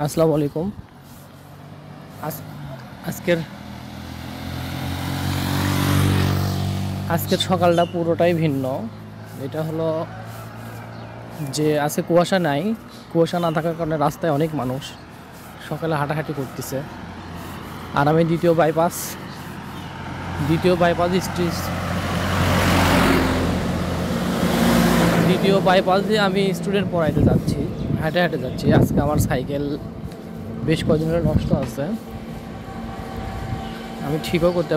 আসসালামু আলাইকুম। আজ- আজকের আজকের সকালটা পুরোটাই ভিন্ন। এটা হলো যে আজকে কুয়াশা নাই। কুয়াশা না থাকার কারণে রাস্তায় অনেক মানুষ সকালে হাঁটাহাঁটি করতেছে। আর আমি দ্বিতীয় বাইপাস দ্বিতীয় বাইপাস দিয়ে আমি স্টুডেন্ট পড়াইতে যাচ্ছি, হেঁটে হেঁটে যাচ্ছি। আজকে আমার সাইকেল বেশ কদিন ধরে নষ্ট আছে, আমি ঠিক করতে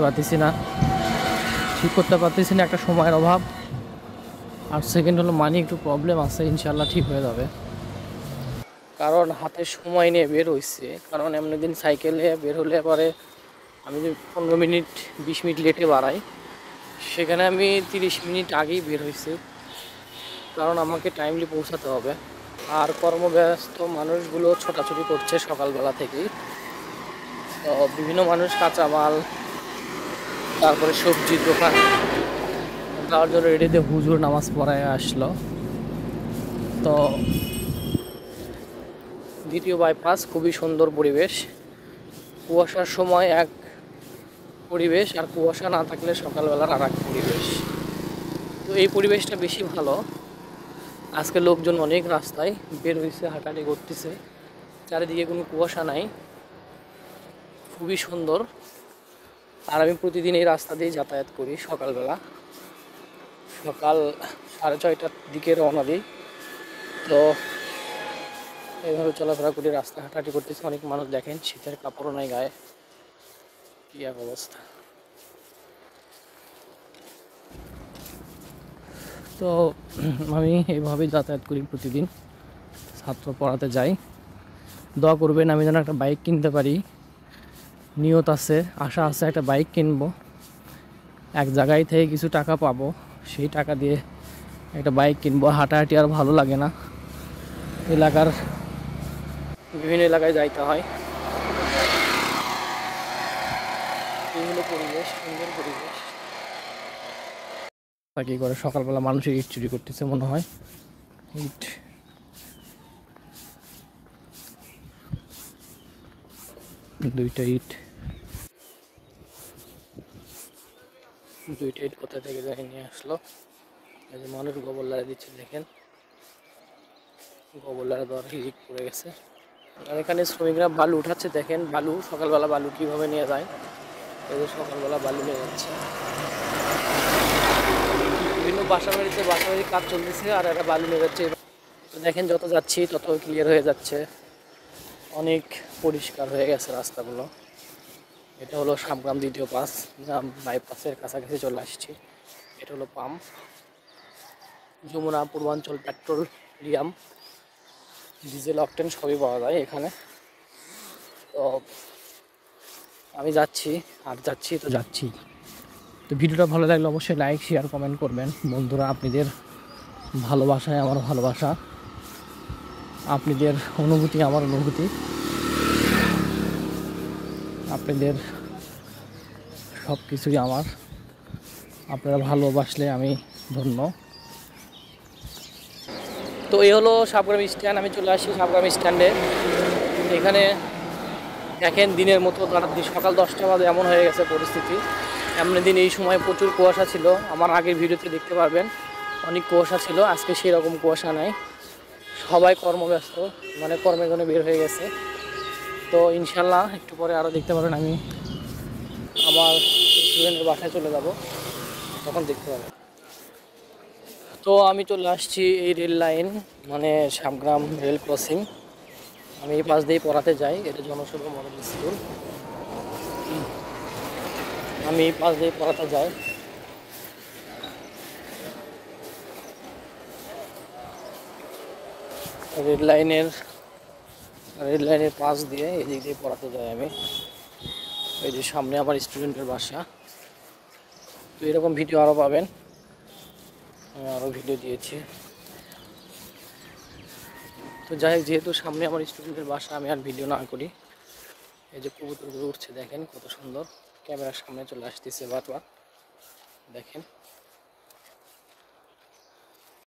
পারতেছি না, একটা সময়ের অভাব। আর সেকেন্ড হলো মানি একটু প্রবলেম আছে, ইনশাল্লাহ ঠিক হয়ে যাবে। কারণ হাতে সময় নিয়ে বের হইছে, কারণ এমনি দিন সাইকেলে বের হলে পরে আমি যদি 15 মিনিট 20 মিনিট লেটে বাড়াই, সেখানে আমি 30 মিনিট আগেই বের হয়েছি, কারণ আমাকে টাইমলি পৌঁছাতে হবে। আর কর্মব্যস্ত মানুষগুলো ছোটাছুটি করছে সকালবেলা থেকেই। তো বিভিন্ন মানুষ কাঁচামাল, তারপরে সবজির দোকান তার জন্য রেডিতে হুজুর নামাজ পড়ায় আসলো। তো দ্বিতীয় বাইপাস খুবই সুন্দর পরিবেশ। কুয়াশার সময় এক পরিবেশ, আর কুয়াশা না থাকলে সকালবেলার আর এক পরিবেশ। তো এই পরিবেশটা বেশি ভালো। আজকে লোকজন অনেক রাস্তায় বের হয়েছে, হাঁটাহাঁটি করতেছে, চারিদিকে কোনো কুয়াশা নাই, খুবই সুন্দর। আর আমি প্রতিদিন এই রাস্তা দিয়ে যাতায়াত করি। সকালবেলা সকাল 6:30টার দিকে রওনা দিই। তো এইভাবে চলাফেরা করি, রাস্তা হাঁটাহাঁটি করতেছে। অনেক মানুষ দেখেন শীতের কাপড়ও নাই গায়ে, কি এক অবস্থা। তো আমি এইভাবেই যাতায়াত করি প্রতিদিন, ছাত্র পড়াতে যাই। দোয়া করবেন আমি যেন একটা বাইক কিনতে পারি। নিয়ত আছে, আশা আছে একটা বাইক কিনবো। এক জায়গায় থেকে কিছু টাকা পাবো, সেই টাকা দিয়ে একটা বাইক কিনবো। হাঁটাহাঁটি আর ভালো লাগে না, এলাকার বিভিন্ন এলাকায় যাইতে হয়। বিভিন্ন পরিবেশ, সুন্দর পরিবেশ। কি করে সকালবেলা মানুষের ইট চুরি করতেছে মনে হয়। ইট, দুইটা ইট কোথা থেকে যাই নিয়ে আসলো। এই যে মানুষ গোবর লাড়া দিচ্ছে, দেখেন গোবর লাড়া দেওয়ার ইট পড়ে গেছে। আর এখানে শ্রমিকরা বালু উঠাচ্ছে, দেখেন বালু, সকালবেলা বালু কিভাবে নিয়ে যায়। এই যে সকালবেলা বালু নিয়ে যাচ্ছে। বিভিন্ন বাসাবাড়ির কাজ চলতেছে, আর একটা বালু নিয়ে যাচ্ছে। তো দেখেন যত যাচ্ছি তত ক্লিয়ার হয়ে যাচ্ছে, অনেক পরিষ্কার হয়ে গেছে রাস্তাগুলো। এটা হলো সাবগ্রাম দ্বিতীয় বাইপাসের কাছাকাছি চলে আসছি। এটা হলো পাম্প, যমুনা পূর্বাঞ্চল পেট্রোলিয়াম, ডিজেল অকটেন সবই পাওয়া যায় এখানে। তো আমি যাচ্ছি, যাচ্ছি। তো ভিডিওটা ভালো লাগলে অবশ্যই লাইক শেয়ার কমেন্ট করবেন বন্ধুরা। আপনাদের ভালোবাসায় আমার ভালোবাসা, আপনাদের অনুভূতি আমার অনুভূতি, আপনাদের সব কিছুই আমার। আপনারা ভালোবাসলে আমি ধন্য। তো এই হলো সাবগ্রাম স্ট্যান্ড। আমি চলে আসি সাবগ্রাম স্ট্যান্ডে। এখানে দেখেন দিনের মতো সকাল 10টা বাজে এমন হয়ে গেছে পরিস্থিতি। এমনি দিন এই সময় প্রচুর কুয়াশা ছিল, আমার আগের ভিডিওতে দেখতে পারবেন অনেক কুয়াশা ছিল। আজকে সেই রকম কুয়াশা নাই, সবাই কর্মব্যস্ত, মানে কর্মের জন্য বের হয়ে গেছে। তো ইনশাল্লাহ একটু পরে আরও দেখতে পারবেন আমি আমার স্টুডেন্টের বাসায় চলে যাব, তখন দেখতে পাবেন। তো আমি চলে আসছি এই রেল লাইন, মানে সাবগ্রাম রেল ক্রসিং। আমি এই পাশ দিয়েই পড়াতে যাই, এটা জনসেবা মডেল স্কুল। আমি এই পাশ দিয়ে পড়াতে যাই। রেল লাইনের পাশ দিয়ে এদিক দিয়ে পড়াতে যাই আমি। এই যে সামনে আমার স্টুডেন্টের বাসা। তো এরকম ভিডিও আরও পাবেন, আমি আরও ভিডিও দিয়েছি। তো যাই হোক, যেহেতু সামনে আমার স্টুডেন্টের বাসা, আমি আর ভিডিও না করি। এই যে কবুতরগুলো উঠছে, দেখেন কত সুন্দর, ক্যামেরার সামনে চলে আসতেছে বারবার, দেখেন।